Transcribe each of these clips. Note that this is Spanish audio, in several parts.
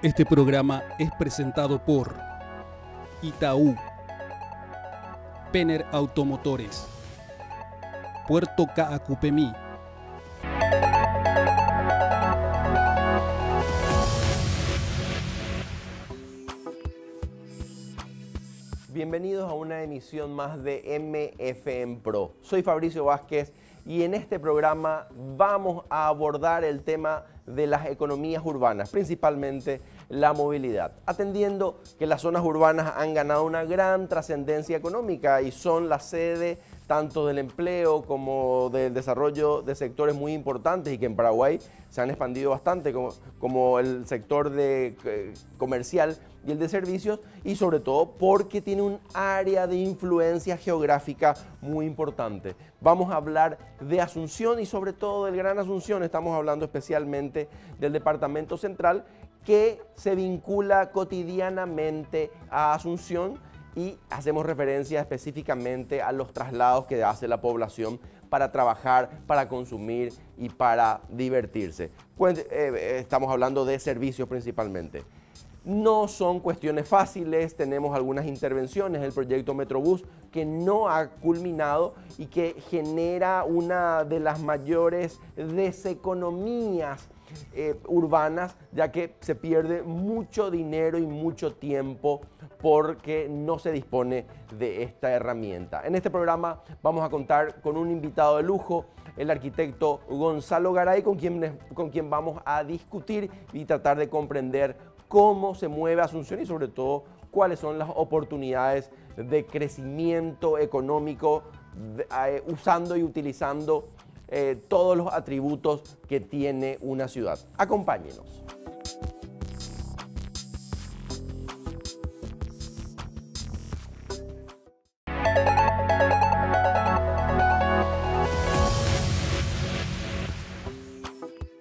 Este programa es presentado por Itaú, Penner Automotores, Puerto Caacupemí. Bienvenidos a una emisión más de MFM Pro. Soy Fabricio Vázquez y en este programa vamos a abordar el tema de las economías urbanas, principalmente la movilidad, atendiendo que las zonas urbanas han ganado una gran trascendencia económica y son la sede tanto del empleo como del desarrollo de sectores muy importantes y que en Paraguay se han expandido bastante, como el sector comercial y el de servicios, y sobre todo porque tiene un área de influencia geográfica muy importante. Vamos a hablar de Asunción y sobre todo del Gran Asunción, estamos hablando especialmente del Departamento Central, que se vincula cotidianamente a Asunción y hacemos referencia específicamente a los traslados que hace la población para trabajar, para consumir y para divertirse. Estamos hablando de servicios principalmente. No son cuestiones fáciles, tenemos algunas intervenciones, el proyecto Metrobús que no ha culminado y que genera una de las mayores deseconomías urbanas, ya que se pierde mucho dinero y mucho tiempo porque no se dispone de esta herramienta. En este programa vamos a contar con un invitado de lujo, el arquitecto Gonzalo Garay, con quien vamos a discutir y tratar de comprender cómo se mueve Asunción y sobre todo cuáles son las oportunidades de crecimiento económico usando y utilizando todos los atributos que tiene una ciudad. Acompáñenos.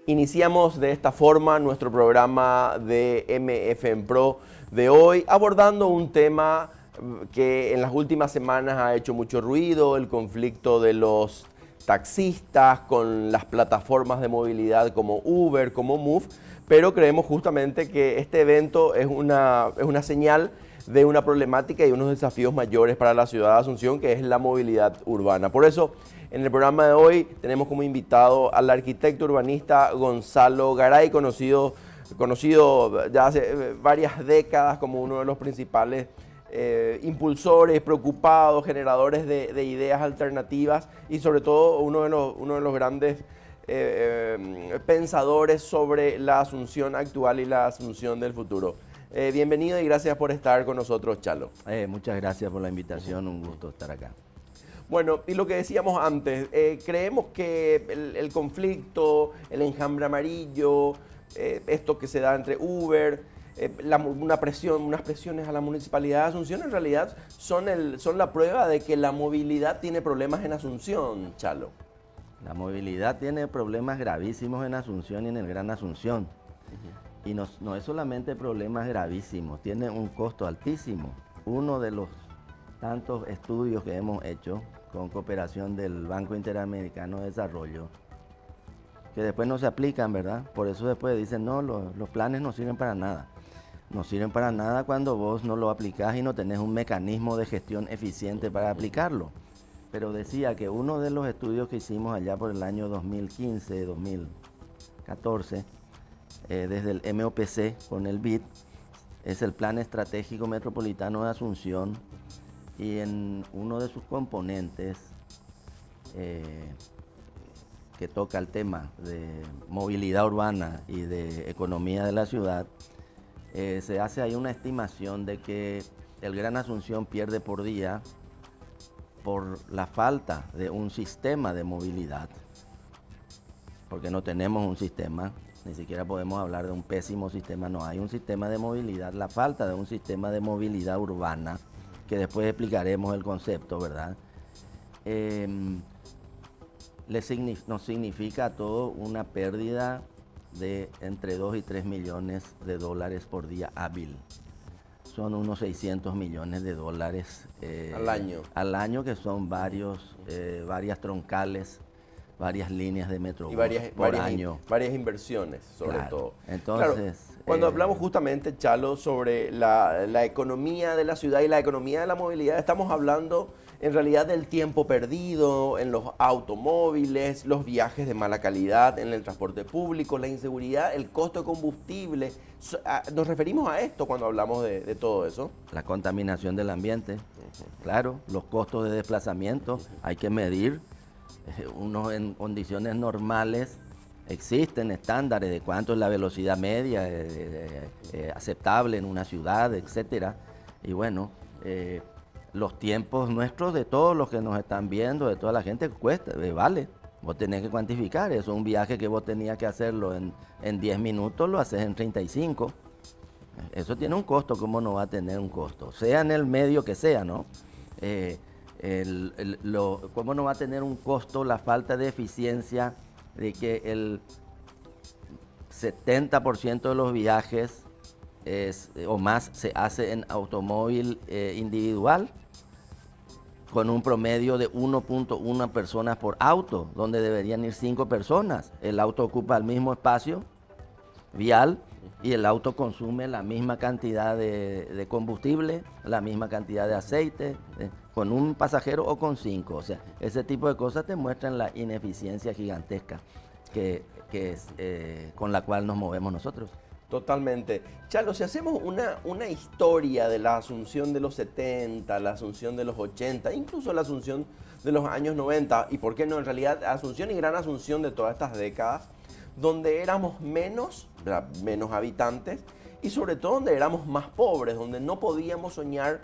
Iniciamos de esta forma nuestro programa de MFM Pro de hoy, abordando un tema que en las últimas semanas ha hecho mucho ruido, el conflicto de los taxistas con las plataformas de movilidad como Uber, como Move, pero creemos justamente que este evento es una señal de una problemática y unos desafíos mayores para la ciudad de Asunción, que es la movilidad urbana. Por eso, en el programa de hoy tenemos como invitado al arquitecto urbanista Gonzalo Garay, conocido ya hace varias décadas como uno de los principales impulsores, preocupados, generadores de ideas alternativas y sobre todo uno de los grandes pensadores sobre la Asunción actual y la Asunción del futuro. Bienvenido y gracias por estar con nosotros, Chalo. Muchas gracias por la invitación, un gusto estar acá. Bueno, y lo que decíamos antes, creemos que el conflicto, el enjambre amarillo, esto que se da entre Uber, unas presiones a la Municipalidad de Asunción, en realidad son la prueba de que la movilidad tiene problemas en Asunción, Chalo. La movilidad tiene problemas gravísimos en Asunción y en el Gran Asunción. Y no es solamente problemas gravísimos, tiene un costo altísimo. Uno de los tantos estudios que hemos hecho con cooperación del Banco Interamericano de Desarrollo, que después no se aplican, ¿verdad? Por eso después dicen, no, los planes no sirven para nada. No sirven para nada cuando vos no lo aplicás y no tenés un mecanismo de gestión eficiente para aplicarlo. Pero decía que uno de los estudios que hicimos allá por el año 2015, 2014, desde el MOPC con el BID, es el Plan Estratégico Metropolitano de Asunción, y en uno de sus componentes que toca el tema de movilidad urbana y de economía de la ciudad, se hace ahí una estimación de que el Gran Asunción pierde por día por la falta de un sistema de movilidad, porque no tenemos un sistema, ni siquiera podemos hablar de un pésimo sistema, no hay un sistema de movilidad, la falta de un sistema de movilidad urbana, que después explicaremos el concepto, ¿verdad? Nos significa a todo una pérdida de entre 2 y 3 millones de dólares por día hábil. Son unos 600 millones de dólares al año, que son varias troncales, varias líneas de Metrobús y por año. Varias inversiones, sobre todo. Entonces, Cuando hablamos justamente, Chalo, sobre la economía de la ciudad y la economía de la movilidad, estamos hablando en realidad del tiempo perdido en los automóviles, los viajes de mala calidad en el transporte público, la inseguridad, el costo de combustible. Nos referimos a esto cuando hablamos de todo eso. La contaminación del ambiente, claro, los costos de desplazamiento, hay que medir. Uno en condiciones normales existen estándares de cuánto es la velocidad media aceptable en una ciudad, etcétera. Y bueno, los tiempos nuestros de todos los que nos están viendo, de toda la gente, cuesta, vale. Vos tenés que cuantificar eso. Un viaje que vos tenías que hacerlo en 10 minutos, lo haces en 35. Eso tiene un costo, ¿cómo no va a tener un costo? Sea en el medio que sea, ¿no? ¿Cómo no va a tener un costo la falta de eficiencia de que el 70% de los viajes o más se hace en automóvil individual, con un promedio de 1.1 personas por auto, donde deberían ir 5 personas? El auto ocupa el mismo espacio vial y el auto consume la misma cantidad de combustible, la misma cantidad de aceite, con un pasajero o con 5. O sea, ese tipo de cosas te muestran la ineficiencia gigantesca con la cual nos movemos nosotros. Totalmente. Chalo, si hacemos una historia de la Asunción de los 70, la Asunción de los 80, incluso la Asunción de los años 90, y por qué no, en realidad, Asunción y Gran Asunción de todas estas décadas, donde éramos menos habitantes y sobre todo donde éramos más pobres, donde no podíamos soñar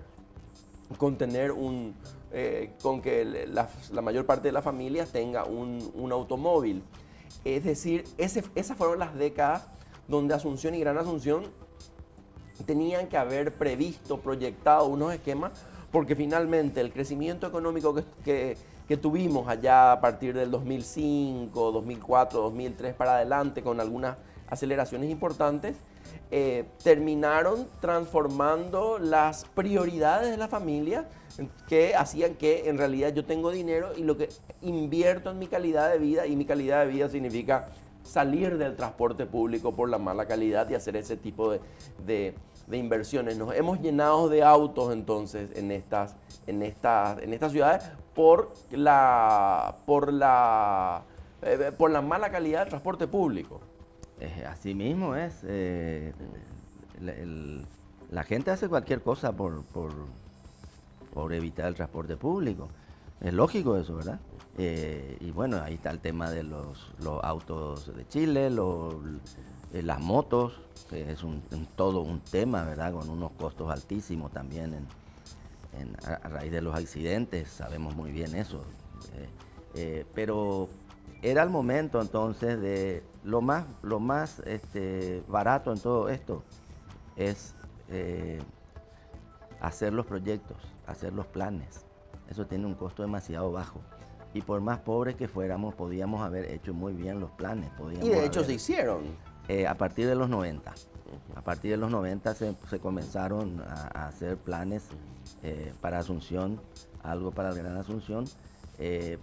con tener con que la mayor parte de las familias tenga un automóvil. Es decir, esas fueron las décadas donde Asunción y Gran Asunción tenían que haber previsto, proyectado unos esquemas, porque finalmente el crecimiento económico que tuvimos allá a partir del 2005, 2004, 2003 para adelante, con algunas aceleraciones importantes, terminaron transformando las prioridades de la familia, que hacían que en realidad yo tengo dinero y lo que invierto en mi calidad de vida, y mi calidad de vida significa salir del transporte público por la mala calidad y hacer ese tipo de inversiones. Nos hemos llenado de autos entonces en estas ciudades por la mala calidad del transporte público. Así mismo es. La gente hace cualquier cosa por evitar el transporte público. Es lógico eso, ¿verdad? Y bueno, ahí está el tema de los autos de Chile, las motos, que es todo un tema, ¿verdad? Con unos costos altísimos también a raíz de los accidentes, sabemos muy bien eso. Pero era el momento entonces de lo más barato en todo esto es hacer los proyectos, hacer los planes. Eso tiene un costo demasiado bajo. Y por más pobres que fuéramos, podíamos haber hecho muy bien los planes. Y de hecho se hicieron. A partir de los 90. A partir de los 90 se comenzaron a hacer planes para Asunción, algo para el Gran Asunción.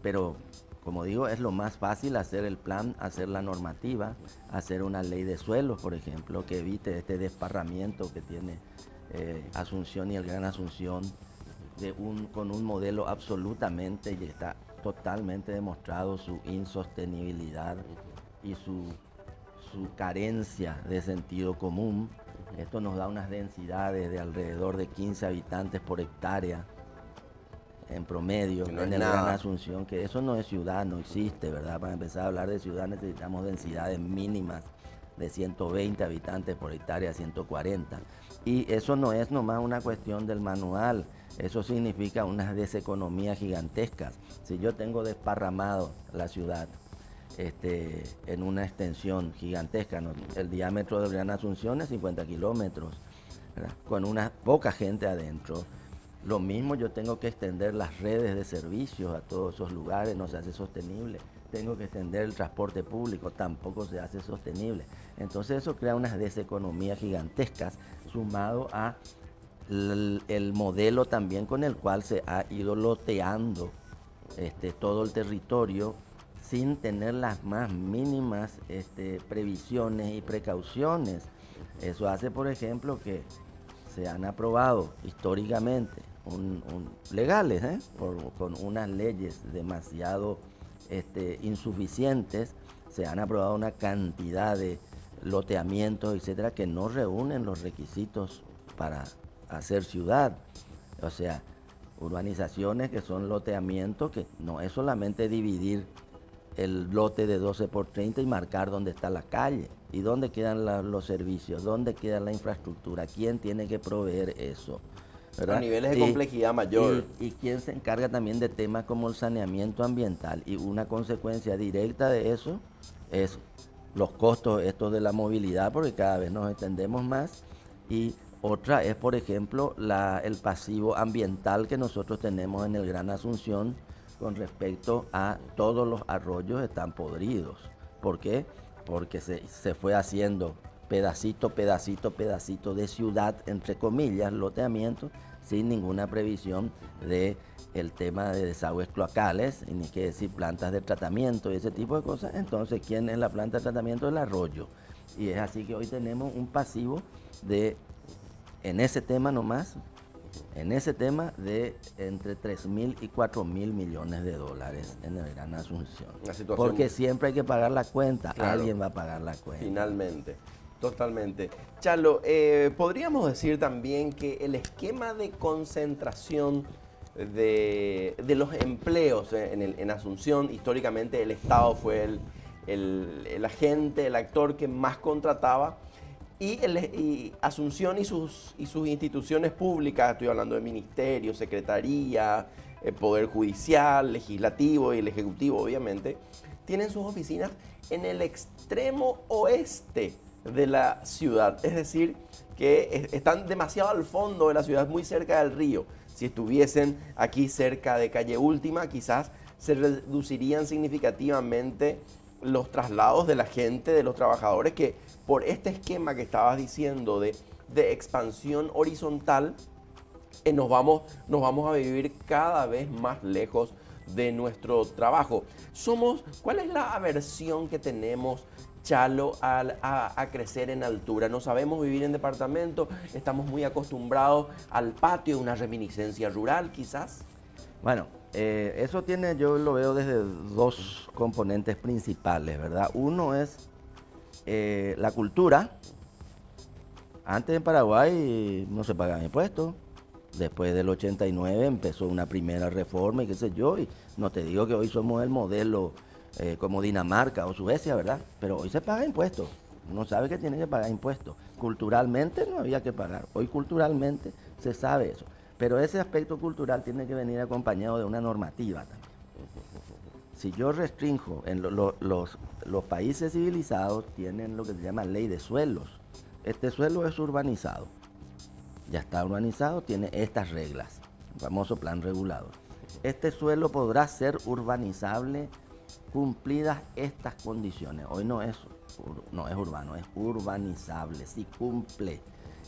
Pero, como digo, es lo más fácil hacer el plan, hacer la normativa, hacer una ley de suelos, por ejemplo, que evite este desparramiento que tiene Asunción y el Gran Asunción, con un modelo absolutamente, y está totalmente demostrado su insostenibilidad y su carencia de sentido común. Esto nos da unas densidades de alrededor de 15 habitantes por hectárea en promedio en el Gran Asunción, que eso no es ciudad, no existe, ¿verdad? Para empezar a hablar de ciudad necesitamos densidades mínimas de 120 habitantes por hectárea, 140. Y eso no es nomás una cuestión del manual, eso significa unas deseconomías gigantescas. Si yo tengo desparramado la ciudad en una extensión gigantesca, ¿no? El diámetro del Gran Asunción es 50 kilómetros, ¿verdad? Con una poca gente adentro. Lo mismo yo tengo que extender las redes de servicios a todos esos lugares, no se hace sostenible. Tengo que extender el transporte público, tampoco se hace sostenible. Entonces eso crea unas deseconomías gigantescas, sumado a el modelo también con el cual se ha ido loteando todo el territorio sin tener las más mínimas previsiones y precauciones. Eso hace, por ejemplo, que se han aprobado históricamente, legales, con unas leyes demasiado insuficientes, se han aprobado una cantidad de loteamientos, etcétera, que no reúnen los requisitos para hacer ciudad. O sea, urbanizaciones que son loteamientos, que no es solamente dividir el lote de 12 por 30 y marcar dónde está la calle, y dónde quedan los servicios, dónde queda la infraestructura, quién tiene que proveer eso, ¿verdad? A niveles de complejidad mayor. Y quién se encarga también de temas como el saneamiento ambiental, y una consecuencia directa de eso es los costos estos de la movilidad, porque cada vez nos extendemos más, y otra es, por ejemplo, el pasivo ambiental que nosotros tenemos en el Gran Asunción con respecto a todos los arroyos están podridos. ¿Por qué? Porque se fue haciendo pedacito, pedacito, pedacito de ciudad, entre comillas, loteamiento, sin ninguna previsión de el tema de desagües cloacales, y ni que decir plantas de tratamiento y ese tipo de cosas. Entonces, ¿quién es la planta de tratamiento? El arroyo. Y es así que hoy tenemos un pasivo en ese tema nomás, de entre 3.000 y 4.000 millones de dólares en el Gran Asunción. Porque siempre hay que pagar la cuenta, claro, alguien va a pagar la cuenta. Finalmente, totalmente. Chalo, podríamos decir también que el esquema de concentración de los empleos en Asunción, históricamente el Estado fue el agente, el actor que más contrataba, y Asunción y sus instituciones públicas, estoy hablando de ministerio, secretaría, poder judicial, legislativo y el ejecutivo, obviamente, tienen sus oficinas en el extremo oeste de la ciudad. Es decir, que están demasiado al fondo de la ciudad, muy cerca del río. Si estuviesen aquí cerca de Calle Última, quizás se reducirían significativamente los traslados de la gente, de los trabajadores, que por este esquema que estabas diciendo de expansión horizontal, nos vamos a vivir cada vez más lejos de nuestro trabajo. ¿Cuál es la aversión que tenemos, Chalo, a crecer en altura? No sabemos vivir en departamento, estamos muy acostumbrados al patio, una reminiscencia rural quizás. Bueno, eso yo lo veo desde dos componentes principales, ¿verdad? Uno es la cultura. Antes en Paraguay no se pagaban impuestos. Después del 89 empezó una primera reforma y qué sé yo, y no te digo que hoy somos el modelo como Dinamarca o Suecia, ¿verdad? Pero hoy se paga impuestos. Uno sabe que tiene que pagar impuestos. Culturalmente no había que pagar. Hoy culturalmente se sabe eso. Pero ese aspecto cultural tiene que venir acompañado de una normativa también. Si yo restringo, los países civilizados tienen lo que se llama ley de suelos. Este suelo es urbanizado. Ya está urbanizado, tiene estas reglas, el famoso plan regulador. Este suelo podrá ser urbanizable cumplidas estas condiciones. Hoy no es urbano, es urbanizable, si cumple.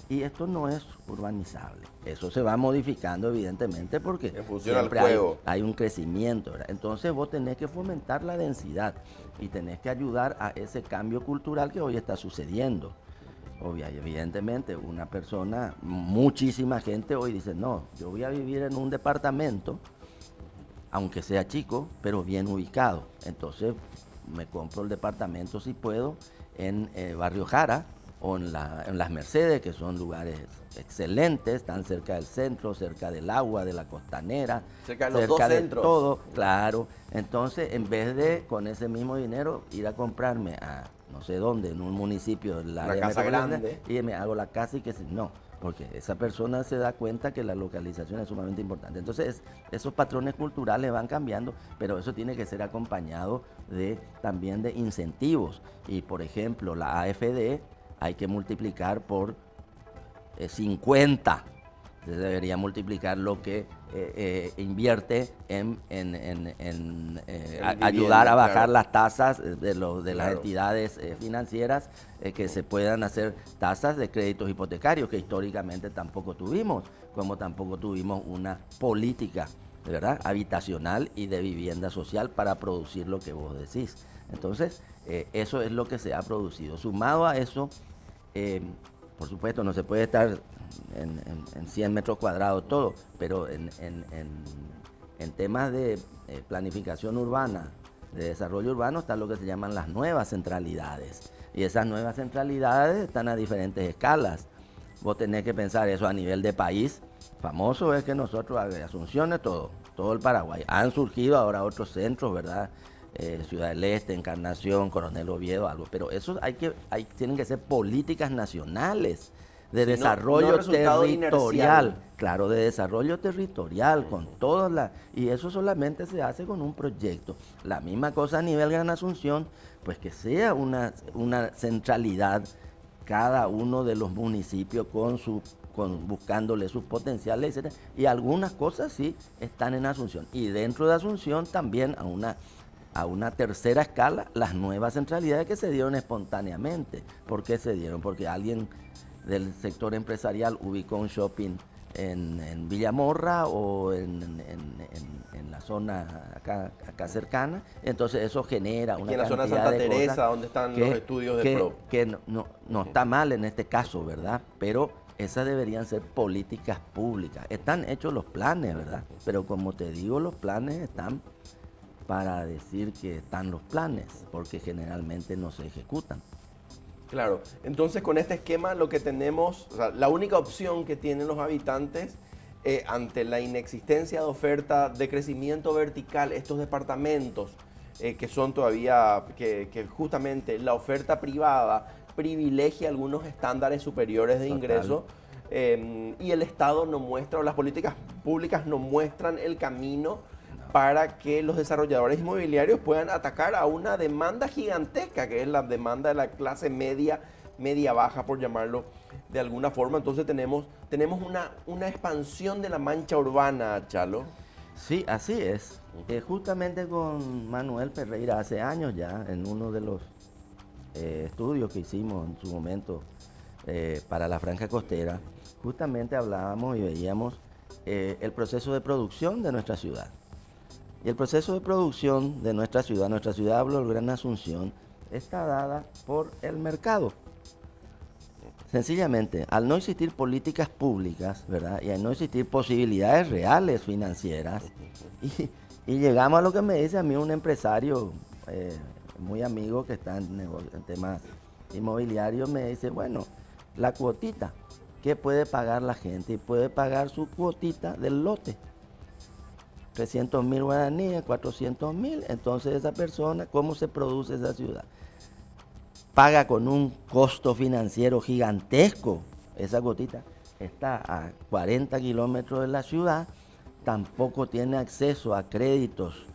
Y esto no es urbanizable. Eso se va modificando evidentemente porque siempre hay un crecimiento, ¿verdad? Entonces vos tenés que fomentar la densidad y tenés que ayudar a ese cambio cultural que hoy está sucediendo. Evidentemente una persona, muchísima gente hoy dice, no, yo voy a vivir en un departamento, aunque sea chico, pero bien ubicado. Entonces me compro el departamento si puedo en Barrio Jara, o en las Mercedes, que son lugares excelentes, están cerca del centro, cerca del agua, de la costanera, cerca de los dos centros. Todo, claro. Entonces, en vez de con ese mismo dinero ir a comprarme a no sé dónde, en un municipio, en la casa grande, y me hago la casa y que no, porque esa persona se da cuenta que la localización es sumamente importante. Entonces, esos patrones culturales van cambiando, pero eso tiene que ser acompañado también de incentivos. Y, por ejemplo, la AFD hay que multiplicar por 50. Entonces debería multiplicar lo que invierte en ayudar a bajar las tasas de las entidades financieras, que se puedan hacer tasas de créditos hipotecarios, que históricamente tampoco tuvimos, como tampoco tuvimos una política, ¿verdad?, habitacional y de vivienda social para producir lo que vos decís. Entonces, eso es lo que se ha producido. Sumado a eso, Por supuesto, no se puede estar en 100 metros cuadrados todo, pero en temas de planificación urbana, de desarrollo urbano, está lo que se llaman las nuevas centralidades. Y esas nuevas centralidades están a diferentes escalas. Vos tenés que pensar eso a nivel de país. Famoso es que nosotros, Asunción es todo el Paraguay. Han surgido ahora otros centros, ¿verdad? Ciudad del Este, Encarnación, Coronel Oviedo, algo. Pero eso tienen que ser políticas nacionales de desarrollo territorial. Claro, de desarrollo territorial, con todas las... Y eso solamente se hace con un proyecto. La misma cosa a nivel Gran Asunción, pues que sea una centralidad, cada uno de los municipios buscándole sus potenciales, etc. Y algunas cosas sí están en Asunción. Y dentro de Asunción también a una tercera escala, las nuevas centralidades que se dieron espontáneamente. ¿Por qué se dieron? Porque alguien del sector empresarial ubicó un shopping en Villamorra o en la zona acá cercana, entonces eso genera una y en la zona de cantidad Santa de Teresa, cosas donde están los estudios de PRO. Que no está mal en este caso, ¿verdad? Pero esas deberían ser políticas públicas. Están hechos los planes, ¿verdad? Pero como te digo, los planes están para decir que están los planes, porque generalmente no se ejecutan. Claro, entonces con este esquema lo que tenemos, o sea, la única opción que tienen los habitantes ante la inexistencia de oferta de crecimiento vertical, estos departamentos que son todavía, que justamente la oferta privada privilegia algunos estándares superiores de ingreso y el Estado no muestra, o las políticas públicas no muestran el camino para que los desarrolladores inmobiliarios puedan atacar a una demanda gigantesca, que es la demanda de la clase media, media-baja, por llamarlo de alguna forma. Entonces tenemos una expansión de la mancha urbana, Chalo. Sí, así es. Justamente con Manuel Ferreira hace años ya, en uno de los estudios que hicimos en su momento para la Franja Costera, justamente hablábamos y veíamos el proceso de producción de nuestra ciudad. Y el proceso de producción de nuestra ciudad, hablo del Gran Asunción, está dada por el mercado. Sencillamente, al no existir políticas públicas, ¿verdad? Y al no existir posibilidades reales financieras, y llegamos a lo que me dice a mí un empresario muy amigo que está en temas inmobiliarios, me dice, bueno, la cuotita, ¿qué puede pagar la gente? Y puede pagar su cuotita del lote. 300.000 guaraníes, 400.000, entonces esa persona, ¿cómo se produce esa ciudad? Paga con un costo financiero gigantesco, esa gotita está a 40 kilómetros de la ciudad, tampoco tiene acceso a créditos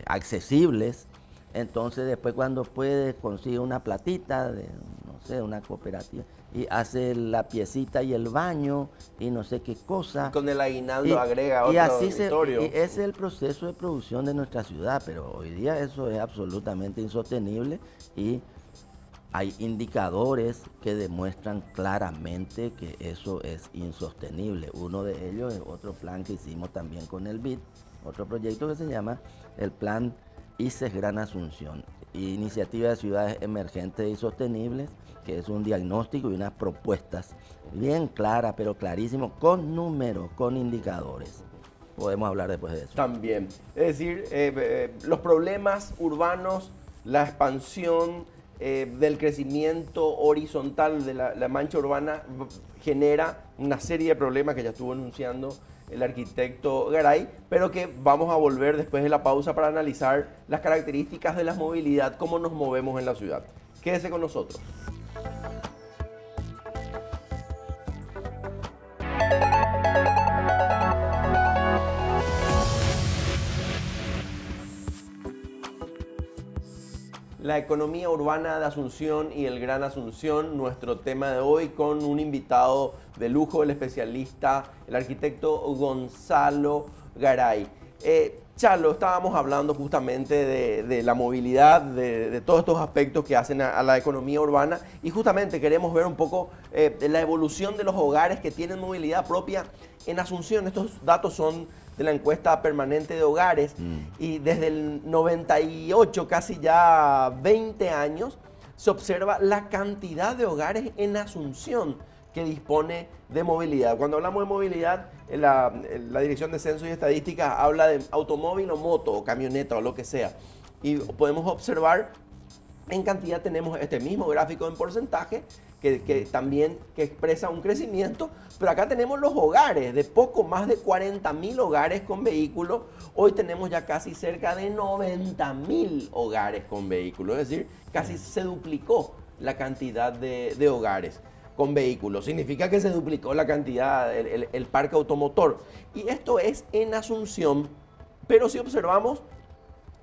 accesibles, entonces después cuando puede consigue una platita de, no sé, una cooperativa, y hace la piecita y el baño y no sé qué cosa. Con el aguinaldo agrega y otro así dormitorio. Y ese es el proceso de producción de nuestra ciudad, pero hoy día eso es absolutamente insostenible y hay indicadores que demuestran claramente que eso es insostenible. Uno de ellos es otro plan que hicimos también con el BID, otro proyecto que se llama el Plan ICES Gran Asunción, Iniciativa de Ciudades Emergentes y Sostenibles, que es un diagnóstico y unas propuestas bien claras, pero clarísimo, con números, con indicadores. Podemos hablar después de eso. También. Es decir, los problemas urbanos, la expansión del crecimiento horizontal de la mancha urbana genera una serie de problemas que ya estuvo anunciando el arquitecto Garay, pero que vamos a volver después de la pausa para analizar las características de la movilidad, cómo nos movemos en la ciudad. Quédese con nosotros. La economía urbana de Asunción y el Gran Asunción, nuestro tema de hoy con un invitado de lujo, el especialista, el arquitecto Gonzalo Garay. Chalo, estábamos hablando justamente de la movilidad, de todos estos aspectos que hacen a la economía urbana y justamente queremos ver un poco la evolución de los hogares que tienen movilidad propia en Asunción. Estos datos son de la encuesta permanente de hogares y desde el 98, casi ya 20 años, se observa la cantidad de hogares en Asunción que dispone de movilidad. Cuando hablamos de movilidad, la Dirección de Censo y Estadísticas habla de automóvil o moto o camioneta o lo que sea. Y podemos observar en cantidad, tenemos este mismo gráfico en porcentaje que también expresa un crecimiento, pero acá tenemos los hogares, de poco más de 40.000 hogares con vehículos. Hoy tenemos ya casi cerca de 90.000 hogares con vehículos, es decir, casi se duplicó la cantidad de hogares con vehículos. Significa que se duplicó la cantidad, el parque automotor. Y esto es en Asunción, pero si observamos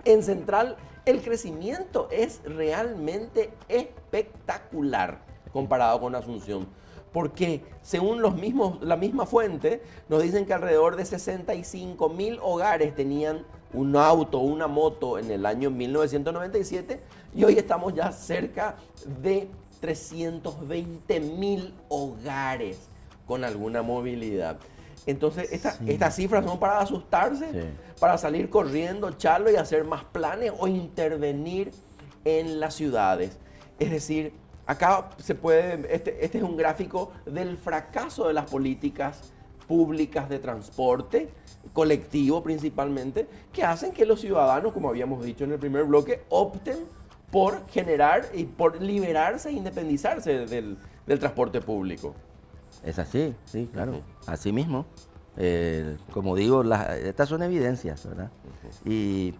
en Central, el crecimiento es realmente espectacular comparado con Asunción. Porque según la misma fuente, nos dicen que alrededor de 65.000 hogares tenían un auto o una moto en el año 1997 y hoy estamos ya cerca de 320.000 hogares con alguna movilidad. Entonces, estas cifras son para asustarse, para salir corriendo, Chalo, y hacer más planes o intervenir en las ciudades. Es decir, acá se puede, este es un gráfico del fracaso de las políticas públicas de transporte, colectivo principalmente, que hacen que los ciudadanos, como habíamos dicho en el primer bloque, opten por generar y por liberarse e independizarse del transporte público. Es así, sí, claro, así mismo. Como digo, estas son evidencias, ¿verdad? Y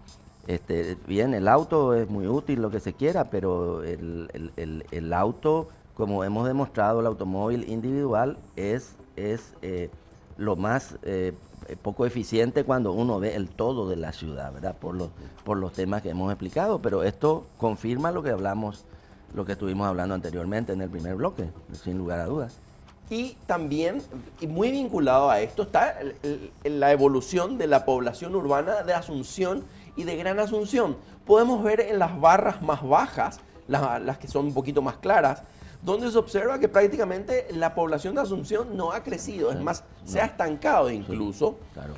bien, el auto es muy útil, lo que se quiera, pero el auto, como hemos demostrado, el automóvil individual es lo más poco eficiente cuando uno ve el todo de la ciudad, ¿verdad? Por los temas que hemos explicado, pero esto confirma lo que hablamos, lo que estuvimos hablando anteriormente en el primer bloque, sin lugar a dudas. Y también, y muy vinculado a esto, está la evolución de la población urbana de Asunción y de Gran Asunción. Podemos ver en las barras más bajas, las que son un poquito más claras, donde se observa que prácticamente la población de Asunción no ha crecido, es más, se ha estancado incluso. Sí, claro.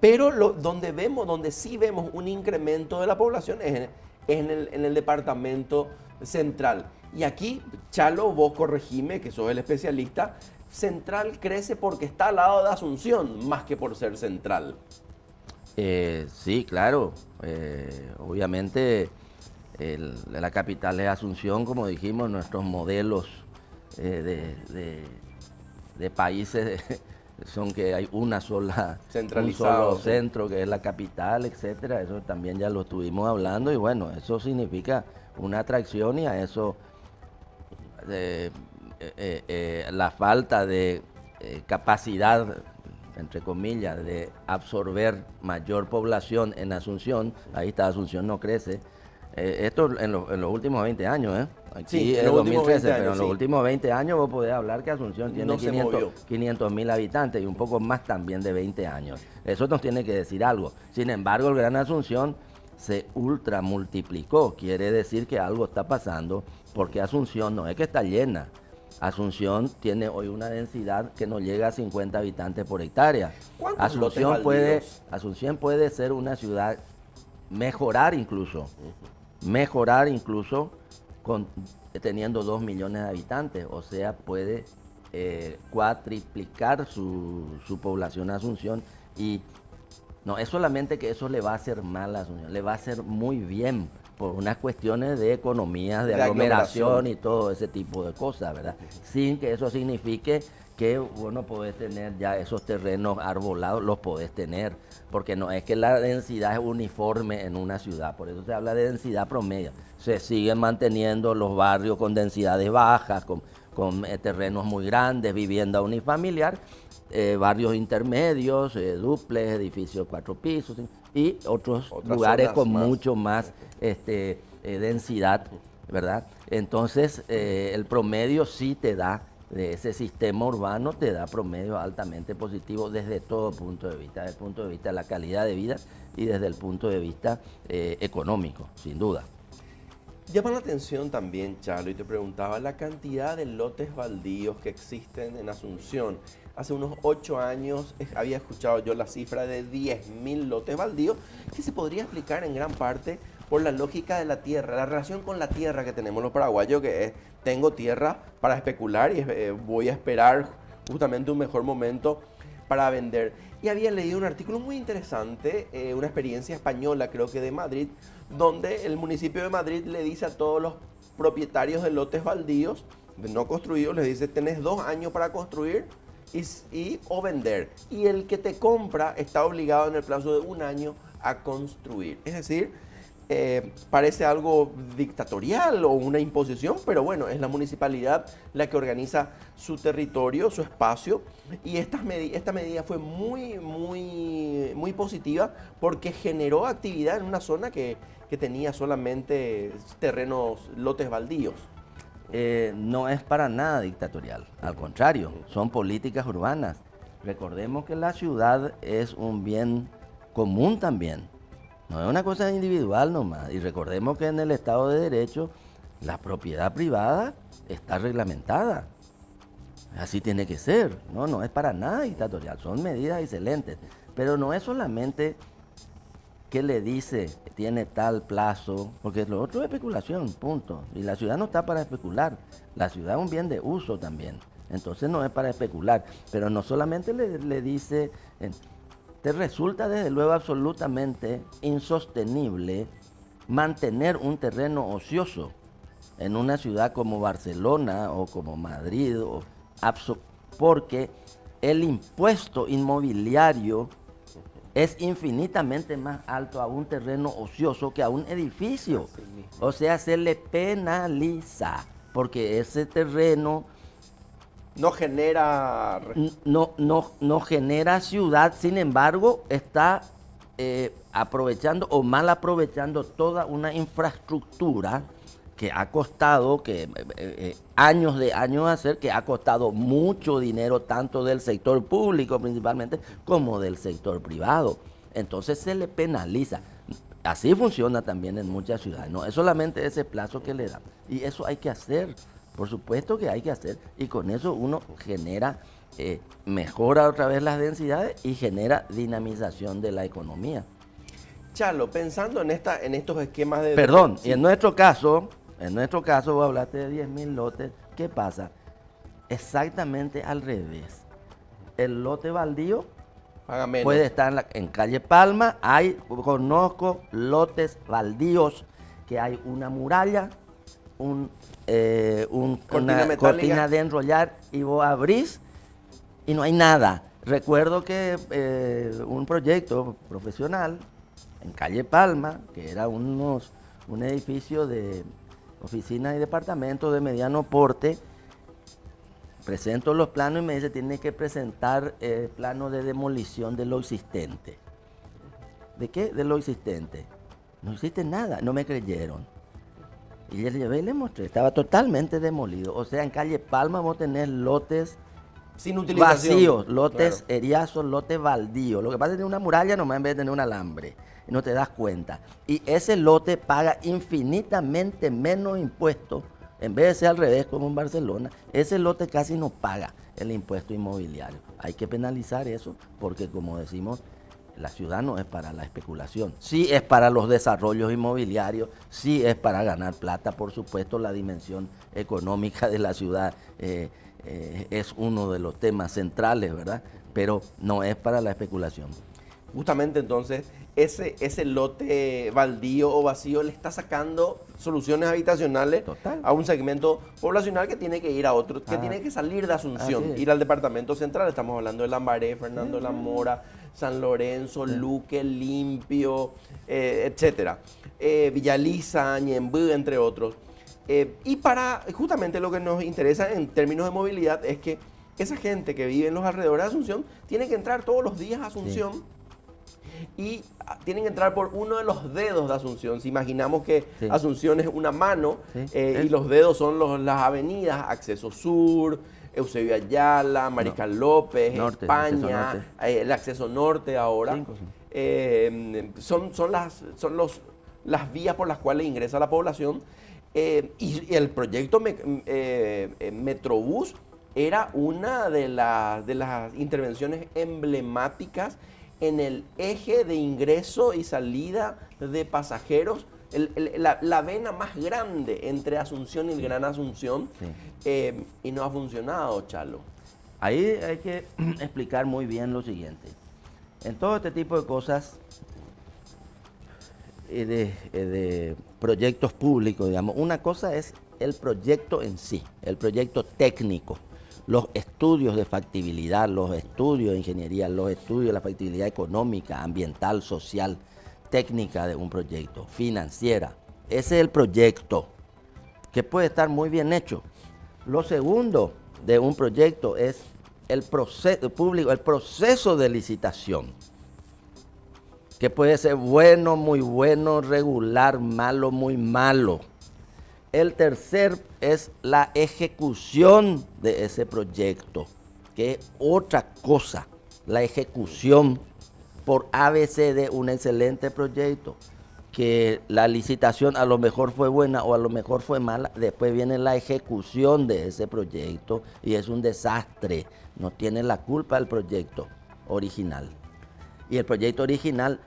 Pero donde sí vemos un incremento de la población es en el departamento central. Y aquí, Chalo, vos corregime, que sos el especialista, Central crece porque está al lado de Asunción, más que por ser central. Sí, claro. Obviamente, la capital es Asunción, como dijimos, nuestros modelos de países son que hay un solo centro que es la capital, etcétera. Eso también ya lo estuvimos hablando y bueno, eso significa una atracción y a eso la falta de capacidad, entre comillas, de absorber mayor población en Asunción. Ahí está, Asunción no crece. Esto en los últimos 20 años, ¿eh? Aquí sí, es 2013, pero en sí. los últimos 20 años vos podés hablar que Asunción tiene 500.000 habitantes y un poco más también de 20 años. Eso nos tiene que decir algo. Sin embargo, el Gran Asunción se ultramultiplicó. Quiere decir que algo está pasando porque Asunción no es que está llena. Asunción tiene hoy una densidad que no llega a 50 habitantes por hectárea. Asunción puede ser una ciudad, mejorar incluso teniendo 2 millones de habitantes, o sea, puede cuatriplicar su población a Asunción y no es solamente que eso le va a hacer mal a Asunción, le va a hacer muy bien por unas cuestiones de economías, de aglomeración y todo ese tipo de cosas, ¿verdad? Sin que eso signifique que vos no podés tener ya esos terrenos arbolados, los podés tener, porque no es que la densidad es uniforme en una ciudad, por eso se habla de densidad promedio. Se siguen manteniendo los barrios con densidades bajas, con terrenos muy grandes, vivienda unifamiliar, barrios intermedios, dúplex, edificios 4 pisos y otros lugares con mucho más densidad, ¿verdad? Entonces, el promedio sí te da, de ese sistema urbano, te da promedio altamente positivo desde todo punto de vista, desde el punto de vista de la calidad de vida y desde el punto de vista económico, sin duda. Llama la atención también, Chalo, y te preguntaba la cantidad de lotes baldíos que existen en Asunción. Hace unos 8 años había escuchado yo la cifra de 10.000 lotes baldíos, que se podría explicar en gran parte por la lógica de la tierra, la relación con la tierra que tenemos los paraguayos, que es, tengo tierra para especular y voy a esperar justamente un mejor momento para vender. Y había leído un artículo muy interesante, una experiencia española, creo que de Madrid, donde el municipio de Madrid le dice a todos los propietarios de lotes baldíos, no construidos, les dice, tenés 2 años para construir o vender. Y el que te compra está obligado en el plazo de 1 año a construir. Es decir, parece algo dictatorial o una imposición, pero bueno, es la municipalidad la que organiza su territorio, su espacio, y esta medida fue muy positiva porque generó actividad en una zona que tenía solamente terrenos, lotes baldíos. No es para nada dictatorial, al contrario, son políticas urbanas. Recordemos que la ciudad es un bien común también. No es una cosa individual nomás. Y recordemos que en el Estado de Derecho la propiedad privada está reglamentada. Así tiene que ser. No es para nada dictatorial. Son medidas excelentes. Pero no es solamente que le dice tiene tal plazo, porque lo otro es especulación, punto. Y la ciudad no está para especular. La ciudad es un bien de uso también. Entonces no es para especular. Pero no solamente le dice... Te resulta desde luego absolutamente insostenible mantener un terreno ocioso en una ciudad como Barcelona o como Madrid, porque el impuesto inmobiliario es infinitamente más alto a un terreno ocioso que a un edificio. O sea, se le penaliza porque ese terreno... No genera... No genera ciudad, sin embargo, está aprovechando o mal aprovechando toda una infraestructura que ha costado, años de años hacer, que ha costado mucho dinero, tanto del sector público principalmente, como del sector privado. Entonces se le penaliza. Así funciona también en muchas ciudades. No es solamente ese plazo que le dan. Y eso hay que hacer. Por supuesto que hay que hacer, y con eso uno genera, mejora otra vez las densidades y genera dinamización de la economía. Chalo, pensando en estos esquemas de... Perdón, sí. Y en nuestro caso, vos hablaste de 10.000 lotes, ¿qué pasa? Exactamente al revés. El lote baldío paga menos. Puede estar en calle Palma, conozco lotes baldíos que hay una muralla, una cortina de enrollar y vos abrís y no hay nada. Recuerdo que un proyecto profesional en calle Palma, que era un edificio de oficinas y departamentos de mediano porte, presento los planos y me dice tiene que presentar plano de demolición de lo existente. ¿De qué? De lo existente. No existe nada, no me creyeron. Y le llevé y le mostré, estaba totalmente demolido. O sea, en calle Palma vos tenés lotes sin utilización, vacíos, lotes eriazos, lotes baldíos. Lo que pasa es que una muralla nomás en vez de tener un alambre. Y no te das cuenta. Y ese lote paga infinitamente menos impuestos. En vez de ser al revés como en Barcelona, ese lote casi no paga el impuesto inmobiliario. Hay que penalizar eso porque, como decimos, la ciudad no es para la especulación, sí es para los desarrollos inmobiliarios, sí es para ganar plata, por supuesto la dimensión económica de la ciudad es uno de los temas centrales, ¿verdad? Pero no es para la especulación. Justamente entonces, ese lote baldío o vacío le está sacando soluciones habitacionales a un segmento poblacional que tiene que ir a otro, que tiene que salir de Asunción, ir al departamento central. Estamos hablando de Lambaré, Fernando de la Mora, San Lorenzo, Luque, Limpio, etcétera. Villaliza, Ñembú, entre otros. Y para justamente lo que nos interesa en términos de movilidad es que esa gente que vive en los alrededores de Asunción tiene que entrar todos los días a Asunción. Sí. Y tienen que entrar por uno de los dedos de Asunción. Si imaginamos que Asunción es una mano, y los dedos son las avenidas, Acceso Sur, Eusebio Ayala, Mariscal López, norte, España, el Acceso Norte ahora. Son las vías por las cuales ingresa la población. Y el proyecto Metrobús era una de las intervenciones emblemáticas en el eje de ingreso y salida de pasajeros la vena más grande entre Asunción y el Gran Asunción, y no ha funcionado, Chalo. Ahí hay que explicar muy bien lo siguiente. En todo este tipo de cosas, de proyectos públicos, digamos, una cosa es el proyecto en sí, el proyecto técnico, los estudios de factibilidad, los estudios de ingeniería, los estudios de la factibilidad económica, ambiental, social, técnica de un proyecto, financiera. Ese es el proyecto, que puede estar muy bien hecho. Lo segundo de un proyecto es el proceso público, el proceso de licitación, que puede ser bueno, muy bueno, regular, malo, muy malo. El tercer es la ejecución de ese proyecto, que es otra cosa, la ejecución por ABC de un excelente proyecto, que la licitación a lo mejor fue buena o a lo mejor fue mala, después viene la ejecución de ese proyecto y es un desastre, no tiene la culpa el proyecto original. Y el proyecto original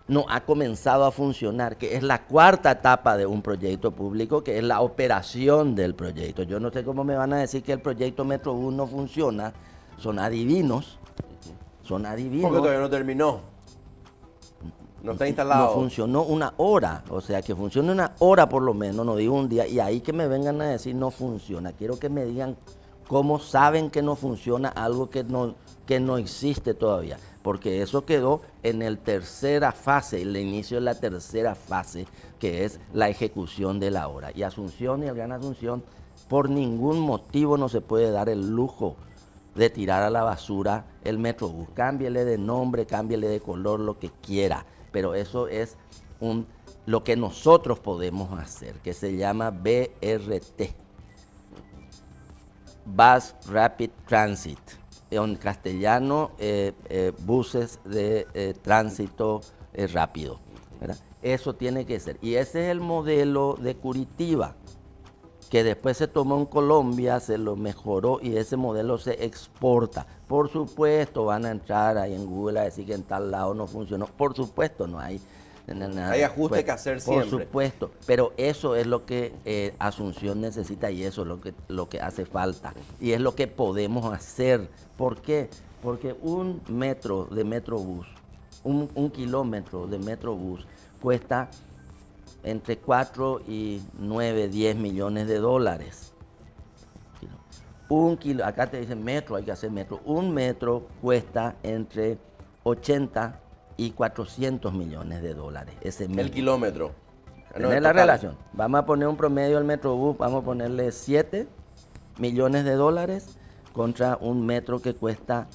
no ha comenzado a funcionar, que es la cuarta etapa de un proyecto público, que es la operación del proyecto. Yo no sé cómo me van a decir que el proyecto Metrobús no funciona, son adivinos, son adivinos. Porque todavía no terminó, no está instalado. No funcionó una hora, o sea, que funcione una hora por lo menos, no digo un día, y ahí que me vengan a decir no funciona. Quiero que me digan cómo saben que no funciona algo que no existe todavía. Porque eso quedó en la tercera fase, el inicio de la tercera fase, que es la ejecución de la obra. Y Asunción y el Gran Asunción, por ningún motivo no se puede dar el lujo de tirar a la basura el Metrobús. Cámbiele de nombre, cámbiele de color, lo que quiera. Pero eso es lo que nosotros podemos hacer, que se llama BRT. Bus Rapid Transit. En castellano, buses de tránsito rápido, ¿verdad? Eso tiene que ser. Y ese es el modelo de Curitiba, que después se tomó en Colombia, se lo mejoró y ese modelo se exporta. Por supuesto, van a entrar ahí en Google a decir que en tal lado no funcionó. Por supuesto, no hay nada. Hay ajuste que hacer siempre. Por supuesto, pero eso es lo que Asunción necesita y eso es lo que hace falta. Y es lo que podemos hacer. ¿Por qué? Porque un metro de Metrobús, un kilómetro de Metrobús cuesta entre 4 y 9, 10 millones de dólares. Acá te dicen metro, hay que hacer metro. Un metro cuesta entre 80 y 400 millones de dólares. Ese metro. El kilómetro. Tener la relación. Vamos a poner un promedio al Metrobús, vamos a ponerle 7 millones de dólares contra un metro que cuesta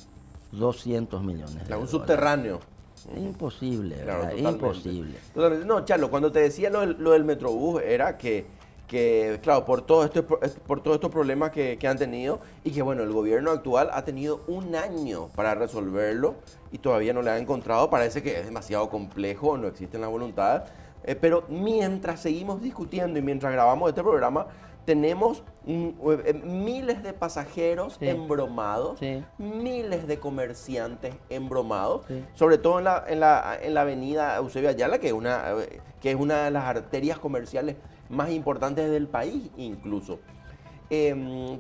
200 millones de dólares. Un subterráneo. Imposible, Claro, ¿verdad? totalmente. Imposible. Totalmente. No, Charlo, cuando te decía lo del Metrobús era que claro, por todos estos problemas que han tenido y que, bueno, el gobierno actual ha tenido un año para resolverlo y todavía no le ha encontrado. Parece que es demasiado complejo, no existe la voluntad. Pero mientras seguimos discutiendo y mientras grabamos este programa, tenemos miles de pasajeros embromados, miles de comerciantes embromados, sobre todo en la avenida Eusebio Ayala, que es una de las arterias comerciales más importantes del país incluso.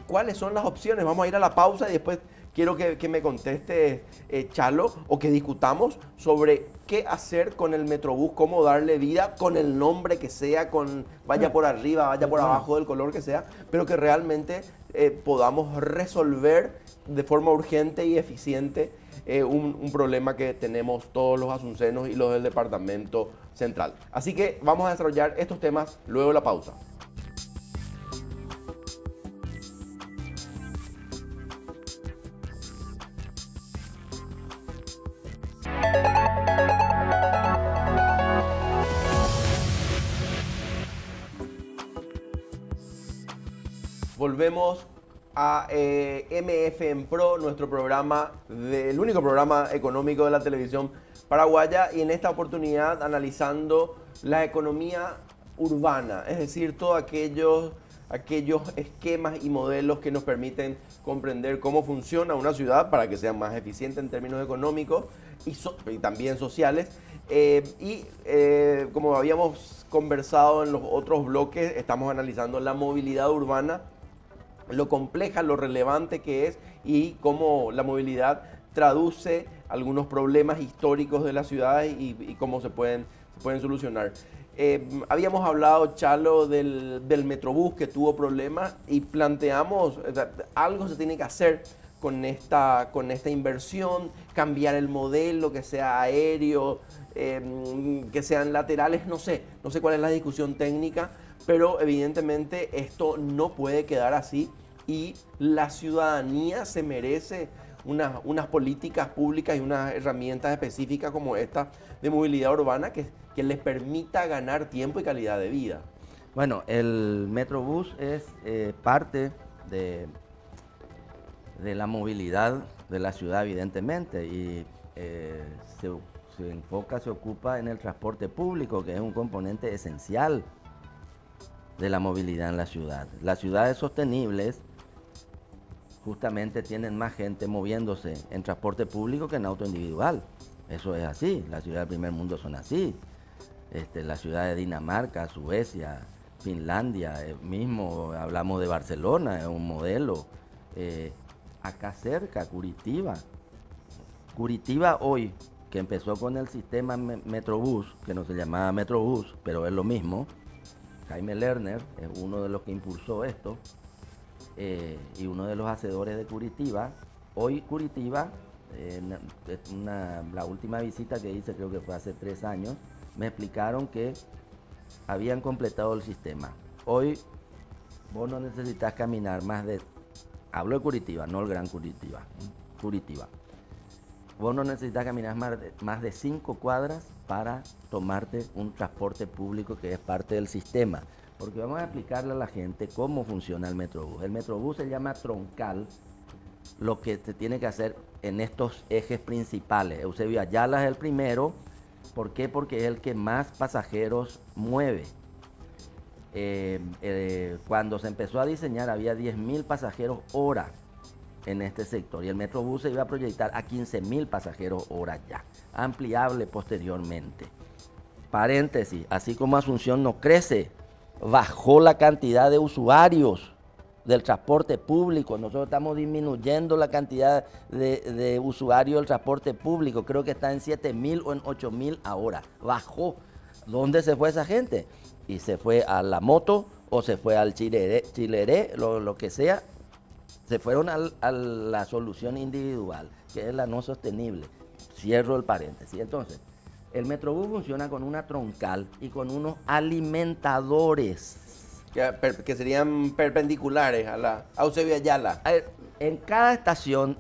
¿Cuáles son las opciones? Vamos a ir a la pausa y después quiero que me conteste Chalo, o que discutamos sobre qué hacer con el Metrobús, cómo darle vida con el nombre que sea, vaya por arriba, vaya por abajo, del color que sea, pero que realmente podamos resolver de forma urgente y eficiente un problema que tenemos todos los asuncenos y los del departamento central. Así que vamos a desarrollar estos temas luego de la pausa. Volvemos a MFM Pro, nuestro programa, el único programa económico de la televisión paraguaya, y en esta oportunidad analizando la economía urbana, es decir, todos aquellos aquellos esquemas y modelos que nos permiten comprender cómo funciona una ciudad para que sea más eficiente en términos económicos y también sociales. Como habíamos conversado en los otros bloques, estamos analizando la movilidad urbana, lo compleja, lo relevante que es y cómo la movilidad traduce algunos problemas históricos de las ciudades y cómo se pueden solucionar. Habíamos hablado, Chalo, del Metrobús que tuvo problemas y planteamos, algo se tiene que hacer con esta inversión, cambiar el modelo, que sea aéreo, que sean laterales, no sé cuál es la discusión técnica, pero evidentemente esto no puede quedar así y la ciudadanía se merece unas políticas públicas y unas herramientas específicas como esta de movilidad urbana que les permita ganar tiempo y calidad de vida. Bueno, el Metrobús es parte de la movilidad de la ciudad, evidentemente, y se enfoca, se ocupa en el transporte público, que es un componente esencial de la movilidad en la ciudad. Las ciudades sostenibles justamente tienen más gente moviéndose en transporte público que en auto individual. Eso es así, las ciudades del primer mundo son así. La ciudad de Dinamarca, Suecia, Finlandia, mismo hablamos de Barcelona, es un modelo. Acá cerca, Curitiba. Curitiba hoy, que empezó con el sistema Metrobús, que no se llamaba Metrobús, pero es lo mismo. Jaime Lerner es uno de los que impulsó esto y uno de los hacedores de Curitiba. Hoy Curitiba, la última visita que hice, creo que fue hace 3 años, me explicaron que habían completado el sistema. Hoy vos no necesitas caminar más de... Hablo de Curitiba, no el Gran Curitiba. Curitiba. Vos no necesitas caminar más de 5 cuadras para tomarte un transporte público que es parte del sistema. Porque vamos a explicarle a la gente cómo funciona el Metrobús. El Metrobús se llama troncal, lo que se tiene que hacer en estos ejes principales. Eusebio Ayala es el primero. ¿Por qué? Porque es el que más pasajeros mueve. Cuando se empezó a diseñar había 10.000 pasajeros hora en este sector y el Metrobús se iba a proyectar a 15.000 pasajeros hora ya, ampliable posteriormente. Paréntesis, así como Asunción no crece, bajó la cantidad de usuarios del transporte público. Nosotros estamos disminuyendo la cantidad de usuarios del transporte público. Creo que está en 7.000 o en 8.000 ahora. Bajó. ¿Dónde se fue esa gente? Y se fue a la moto o se fue al chileré, lo que sea. Se fueron a la solución individual, que es la no sostenible. Cierro el paréntesis. Entonces, el Metrobús funciona con una troncal y con unos alimentadores. Que serían perpendiculares a Eusebio Ayala. A ver, en cada estación,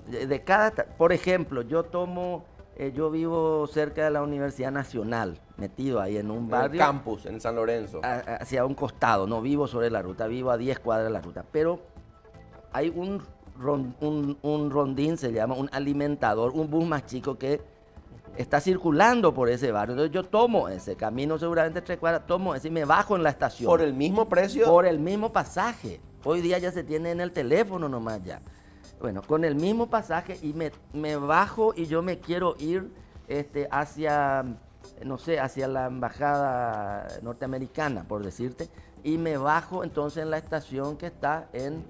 por ejemplo, yo vivo cerca de la Universidad Nacional, metido ahí en un barrio. En el campus, en San Lorenzo. Hacia un costado, no vivo sobre la ruta, vivo a 10 cuadras de la ruta. Pero hay un rondín, se llama, un alimentador, un bus más chico que está circulando por ese barrio. Entonces yo tomo ese camino, seguramente 3 cuadras, tomo ese y me bajo en la estación. ¿Por el mismo precio? Por el mismo pasaje. Hoy día ya se tiene en el teléfono nomás ya. Bueno, con el mismo pasaje y me bajo y yo me quiero ir hacia, no sé, hacia la embajada norteamericana, por decirte, y me bajo entonces en la estación que está en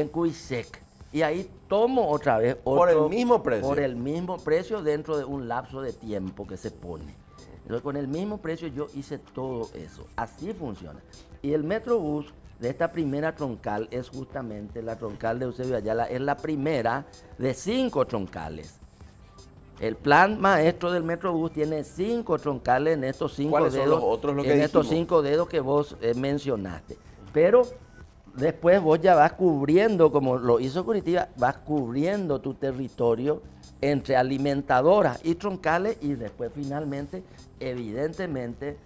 Cuisec. Y ahí tomo otra vez por el mismo precio. Por el mismo precio dentro de un lapso de tiempo que se pone. Entonces con el mismo precio yo hice todo eso. Así funciona. Y el Metrobús de esta primera troncal es justamente la troncal de Eusebio Ayala. Es la primera de 5 troncales. El plan maestro del Metrobús tiene 5 troncales en estos 5 dedos. ¿Cuáles son los otros en estos 5 dedos que vos mencionaste. Pero después vos ya vas cubriendo, como lo hizo Curitiba, vas cubriendo tu territorio entre alimentadoras y troncales y después finalmente, evidentemente,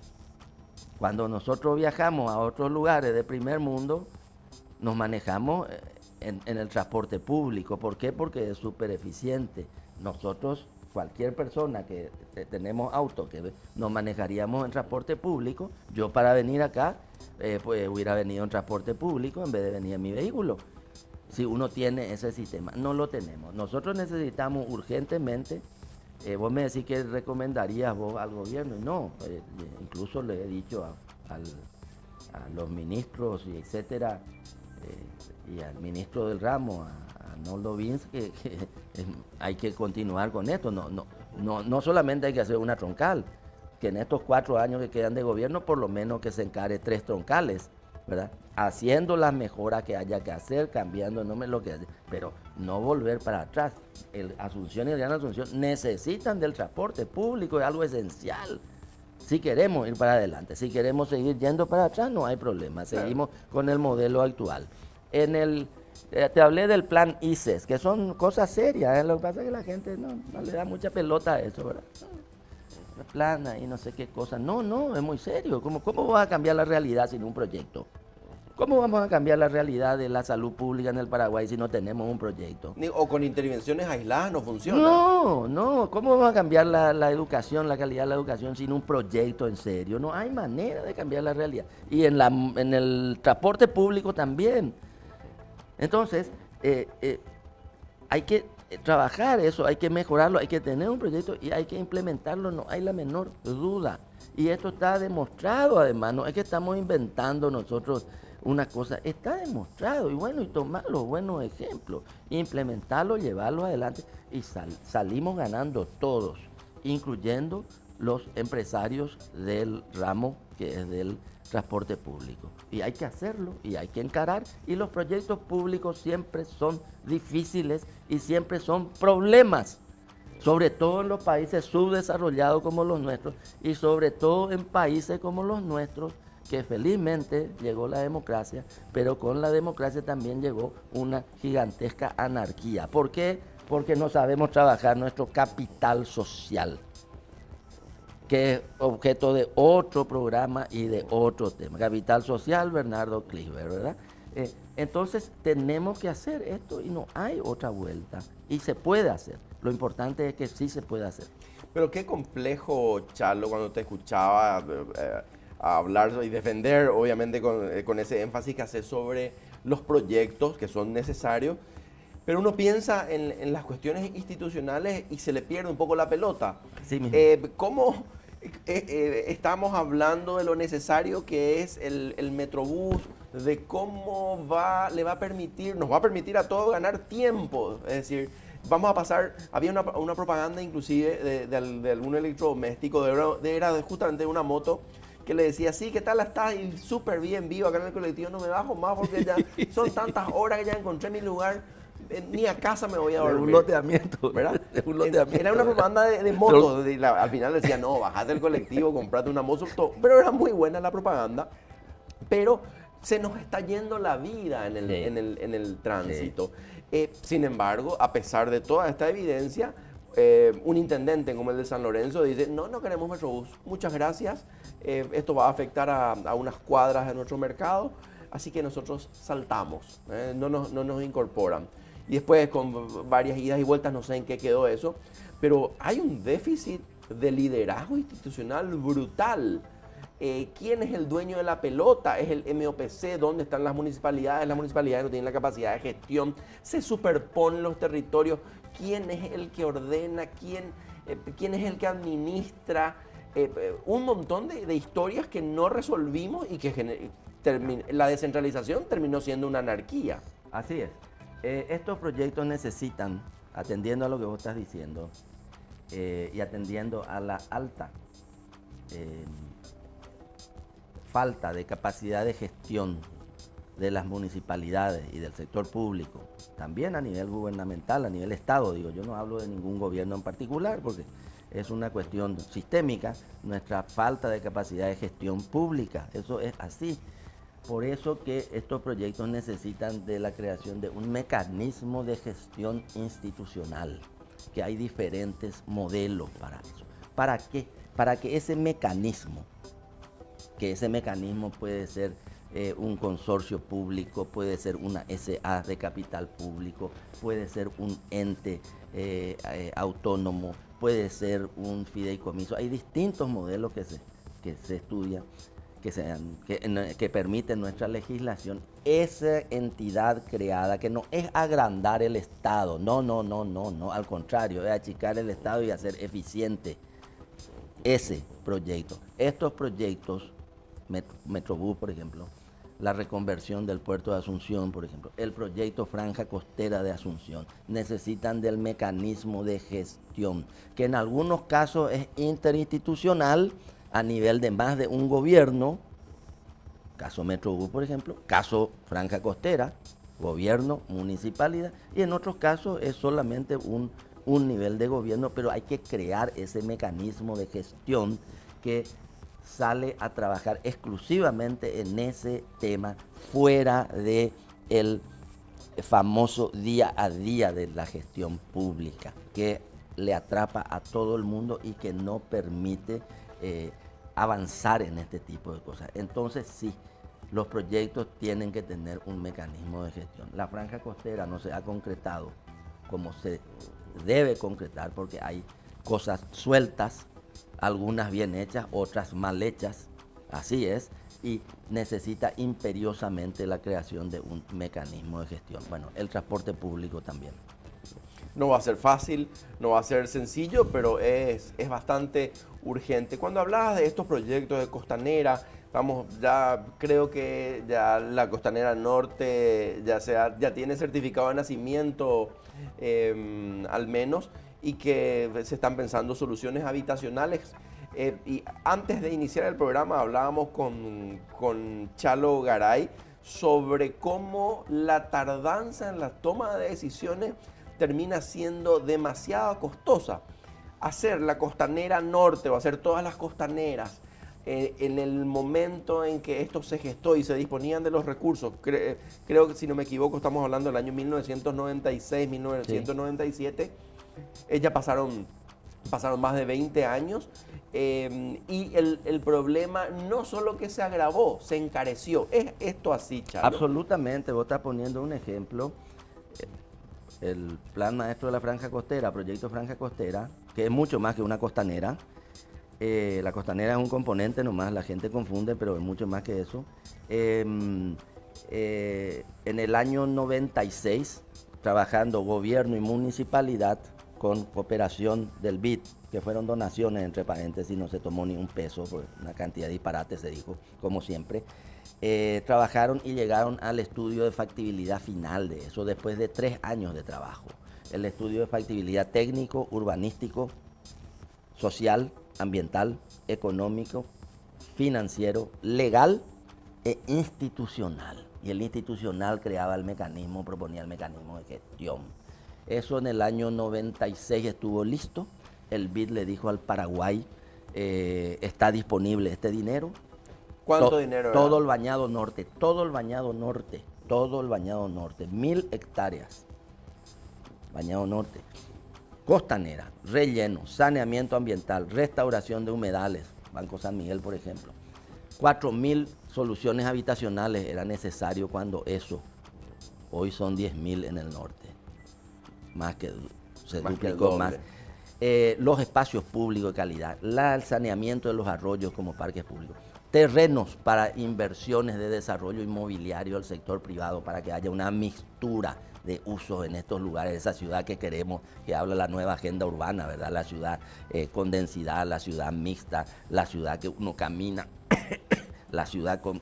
cuando nosotros viajamos a otros lugares de primer mundo, nos manejamos en el transporte público. ¿Por qué? Porque es súper eficiente. Nosotros, cualquier persona que tenemos auto, que nos manejaríamos en transporte público, yo para venir acá, pues hubiera venido en transporte público en vez de venir en mi vehículo. Si uno tiene ese sistema, no lo tenemos. Nosotros necesitamos urgentemente, vos me decís que recomendarías vos al gobierno, y no, incluso le he dicho a los ministros y etcétera, y al ministro del ramo, a Arnoldo Vins, que hay que continuar con esto. No solamente hay que hacer una troncal, que en estos 4 años que quedan de gobierno, por lo menos que se encare 3 troncales, ¿verdad? Haciendo las mejoras que haya que hacer, cambiando lo que hace, pero no volver para atrás. El Asunción y el Gran Asunción necesitan del transporte público, es algo esencial. Si queremos ir para adelante, si queremos seguir yendo para atrás, no hay problema, seguimos con el modelo actual. Te hablé del plan ICES, que son cosas serias, ¿eh? Lo que pasa es que la gente no le da mucha pelota a eso, ¿verdad? La plana y no sé qué cosa. No, es muy serio. ¿Cómo vas a cambiar la realidad sin un proyecto? ¿Cómo vamos a cambiar la realidad de la salud pública en el Paraguay si no tenemos un proyecto? O con intervenciones aisladas no funciona. No. ¿Cómo vamos a cambiar la educación, la calidad de la educación sin un proyecto en serio? No hay manera de cambiar la realidad. Y en el transporte público también. Entonces, hay que trabajar eso, hay que mejorarlo, hay que tener un proyecto y hay que implementarlo, no hay la menor duda. Y esto está demostrado además, no es que estamos inventando nosotros una cosa, está demostrado. Y bueno, y tomar los buenos ejemplos, implementarlo, llevarlo adelante y salimos ganando todos, incluyendo los empresarios del ramo que es del transporte público. Y hay que hacerlo y hay que encarar, y los proyectos públicos siempre son difíciles y siempre son problemas, sobre todo en los países subdesarrollados como los nuestros y sobre todo en países como los nuestros, que felizmente llegó la democracia, pero con la democracia también llegó una gigantesca anarquía. ¿Por qué? Porque no sabemos trabajar nuestro capital social, que es objeto de otro programa y de otro tema. Capital social, Bernardo Kliber, ¿verdad? Entonces tenemos que hacer esto y no hay otra vuelta. Y se puede hacer. Lo importante es que sí se puede hacer. Pero qué complejo, Chalo, cuando te escuchaba hablar y defender, obviamente con ese énfasis que haces sobre los proyectos que son necesarios. Pero uno piensa en las cuestiones institucionales y se le pierde un poco la pelota. Sí, ¿Cómo estamos hablando de lo necesario que es el Metrobús, de cómo nos va a permitir a todos ganar tiempo? Es decir, vamos a pasar, había una propaganda inclusive de algún electrodoméstico, era justamente una moto, que le decía, sí, ¿qué tal estás? Y súper bien, vivo acá en el colectivo, no me bajo más porque ya son tantas horas que ya encontré mi lugar. Ni a casa me voy a dormir. Un loteamiento, ¿verdad? Un loteamiento. Era una propaganda de motos. Al final decía, no, bajate del colectivo, comprate una moto. Pero era muy buena la propaganda. Pero se nos está yendo la vida en el tránsito. Sí. Sin embargo, a pesar de toda esta evidencia, un intendente como el de San Lorenzo dice, no queremos Metrobús. Muchas gracias. Esto va a afectar a unas cuadras de nuestro mercado. Así que nosotros saltamos. No nos incorporan. Y después con varias idas y vueltas, no sé en qué quedó eso, pero hay un déficit de liderazgo institucional brutal. ¿Quién es el dueño de la pelota? ¿Es el MOPC? ¿Dónde están las municipalidades? Las municipalidades no tienen la capacidad de gestión. Se superponen los territorios. ¿Quién es el que ordena? ¿Quién es el que administra? Un montón de historias que no resolvimos y que la descentralización terminó siendo una anarquía. Así es. Estos proyectos necesitan, atendiendo a lo que vos estás diciendo y atendiendo a la alta falta de capacidad de gestión de las municipalidades y del sector público, también a nivel gubernamental, a nivel Estado, digo, yo no hablo de ningún gobierno en particular porque es una cuestión sistémica, nuestra falta de capacidad de gestión pública, eso es así. Por eso que estos proyectos necesitan de la creación de un mecanismo de gestión institucional, que hay diferentes modelos para eso. ¿Para qué? Para que ese mecanismo puede ser un consorcio público, puede ser una SA de capital público, puede ser un ente autónomo, puede ser un fideicomiso. Hay distintos modelos que se estudian, que permiten nuestra legislación. Esa entidad creada, que no es agrandar el Estado, no, al contrario, es achicar el Estado y hacer eficiente ese proyecto. Estos proyectos, Metrobús, por ejemplo, la reconversión del puerto de Asunción, por ejemplo, el proyecto Franja Costera de Asunción, necesitan del mecanismo de gestión, que en algunos casos es interinstitucional a nivel de más de un gobierno, caso Metrobús, por ejemplo, caso Franja Costera, gobierno, municipalidad, y en otros casos es solamente un nivel de gobierno, pero hay que crear ese mecanismo de gestión que sale a trabajar exclusivamente en ese tema, fuera de el famoso día a día de la gestión pública, que le atrapa a todo el mundo y que no permite avanzar en este tipo de cosas. Entonces sí, los proyectos tienen que tener un mecanismo de gestión. La Franja Costera no se ha concretado como se debe concretar, porque hay cosas sueltas, algunas bien hechas, otras mal hechas, así es, y necesita imperiosamente la creación de un mecanismo de gestión. Bueno, el transporte público también. No va a ser fácil, no va a ser sencillo, pero es bastante urgente. Cuando hablabas de estos proyectos de Costanera, ya creo que ya la Costanera Norte ya tiene certificado de nacimiento, al menos, y que se están pensando soluciones habitacionales. Y antes de iniciar el programa hablábamos con Chalo Garay sobre cómo la tardanza en la toma de decisiones termina siendo demasiado costosa. Hacer la Costanera Norte o hacer todas las costaneras en el momento en que esto se gestó y se disponían de los recursos, creo que si no me equivoco estamos hablando del año 1996, 1997, ya pasaron más de 20 años y el problema no solo que se agravó, se encareció. ¿Es esto así, Chalo? Absolutamente, vos estás poniendo un ejemplo. El plan maestro de la Franja Costera, proyecto Franja Costera, que es mucho más que una costanera. La costanera es un componente nomás, la gente confunde, pero es mucho más que eso. En el año 96, trabajando gobierno y municipalidad con cooperación del BID, que fueron donaciones, entre paréntesis, no se tomó ni un peso, por una cantidad de disparates se dijo, como siempre. Trabajaron y llegaron al estudio de factibilidad final de eso, después de 3 años de trabajo. El estudio de factibilidad técnico, urbanístico, social, ambiental, económico, financiero, legal e institucional. Y el institucional creaba el mecanismo, proponía el mecanismo de gestión. Eso en el año 96 estuvo listo. El BID le dijo al Paraguay, está disponible este dinero. ¿Cuánto dinero era? Todo el Bañado Norte, 1000 hectáreas. Bañado Norte. Costanera, relleno, saneamiento ambiental, restauración de humedales, Banco San Miguel, por ejemplo. 4.000 soluciones habitacionales era necesario cuando eso. Hoy son 10.000 en el norte. Se duplicó más. Los espacios públicos de calidad, el saneamiento de los arroyos como parques públicos. Terrenos para inversiones de desarrollo inmobiliario del sector privado para que haya una mixtura de usos en estos lugares, esa ciudad que queremos, que habla la nueva agenda urbana, ¿verdad? La ciudad con densidad, la ciudad mixta, la ciudad que uno camina, la ciudad con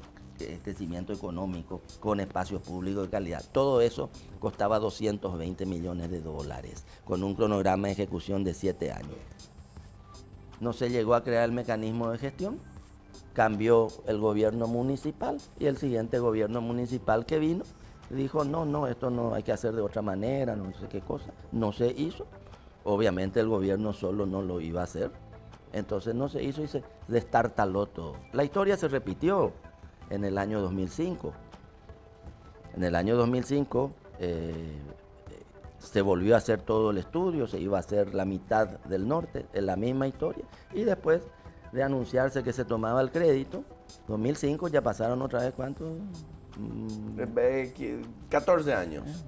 crecimiento económico, con espacios públicos de calidad. Todo eso costaba 220 millones de dólares, con un cronograma de ejecución de 7 años. No se llegó a crear el mecanismo de gestión. Cambió el gobierno municipal y el siguiente gobierno municipal que vino dijo, no, esto no hay que hacer de otra manera, no sé qué cosa. No se hizo. Obviamente el gobierno solo no lo iba a hacer. Entonces no se hizo y se destartaló todo. La historia se repitió en el año 2005. En el año 2005 se volvió a hacer todo el estudio, se iba a hacer la mitad del norte, en la misma historia, y después de anunciarse que se tomaba el crédito, 2005 ya pasaron otra vez, ¿cuánto? 14 años.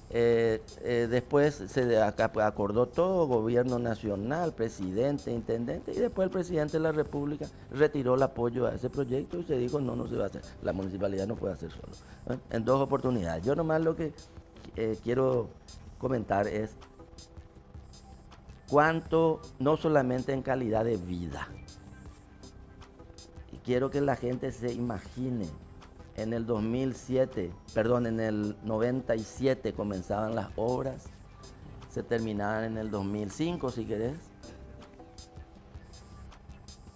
Después se acordó todo, gobierno nacional, presidente, intendente, y después el presidente de la República retiró el apoyo a ese proyecto y se dijo no se va a hacer, la municipalidad no puede hacer solo. En 2 oportunidades. Yo nomás lo que quiero comentar es cuánto, no solamente en calidad de vida, y quiero que la gente se imagine. En el 97 comenzaban las obras, se terminaban en el 2005, si querés.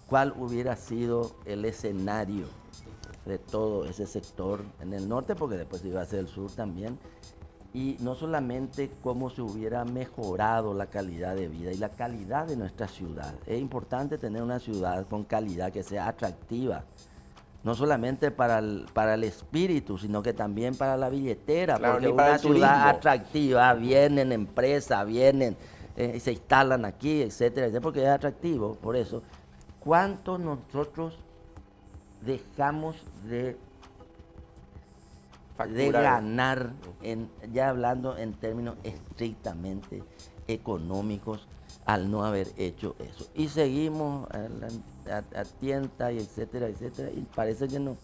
¿Cuál hubiera sido el escenario de todo ese sector en el norte? Porque después iba a ser el sur también. Y no solamente cómo se hubiera mejorado la calidad de vida y la calidad de nuestra ciudad. Es importante tener una ciudad con calidad que sea atractiva. No solamente para el espíritu, sino que también para la billetera, claro, porque una ciudad atractiva, vienen empresas, vienen, se instalan aquí, etcétera, etcétera, porque es atractivo. Por eso, ¿cuánto nosotros dejamos de ganar, ya hablando en términos estrictamente económicos, al no haber hecho eso? Y seguimos a tienta y etcétera, etcétera, y parece que no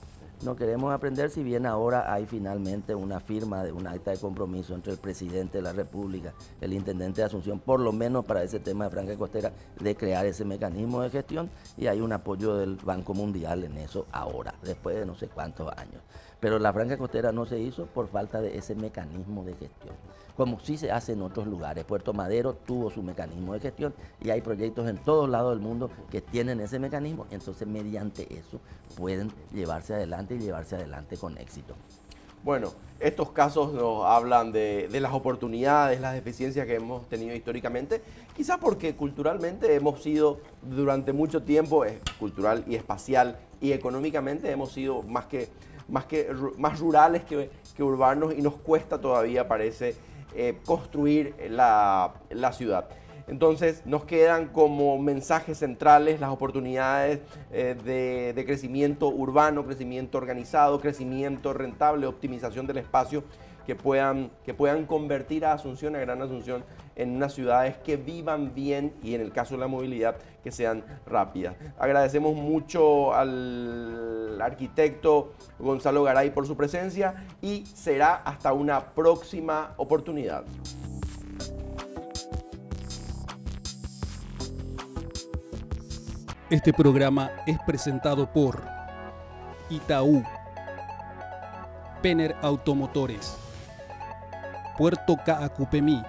queremos aprender, si bien ahora hay finalmente una firma de un acta de compromiso entre el presidente de la República, el intendente de Asunción, por lo menos para ese tema de Franja Costera, de crear ese mecanismo de gestión, y hay un apoyo del Banco Mundial en eso ahora, después de no sé cuántos años. Pero la Franja Costera no se hizo por falta de ese mecanismo de gestión, como sí se hace en otros lugares. Puerto Madero tuvo su mecanismo de gestión y hay proyectos en todos lados del mundo que tienen ese mecanismo, entonces mediante eso pueden llevarse adelante y llevarse adelante con éxito. Bueno, estos casos nos hablan de las oportunidades, las deficiencias que hemos tenido históricamente, quizás porque culturalmente hemos sido durante mucho tiempo, cultural y espacial y económicamente hemos sido más rurales que urbanos, y nos cuesta todavía, parece, construir la ciudad. Entonces nos quedan como mensajes centrales las oportunidades de crecimiento urbano, crecimiento organizado, crecimiento rentable, optimización del espacio, que puedan convertir a Asunción, a Gran Asunción, en unas ciudades que vivan bien, y en el caso de la movilidad, que sean rápidas. Agradecemos mucho al arquitecto Gonzalo Garay por su presencia, y será hasta una próxima oportunidad. Este programa es presentado por Itaú, Penner Automotores, Puerto Caacupemí,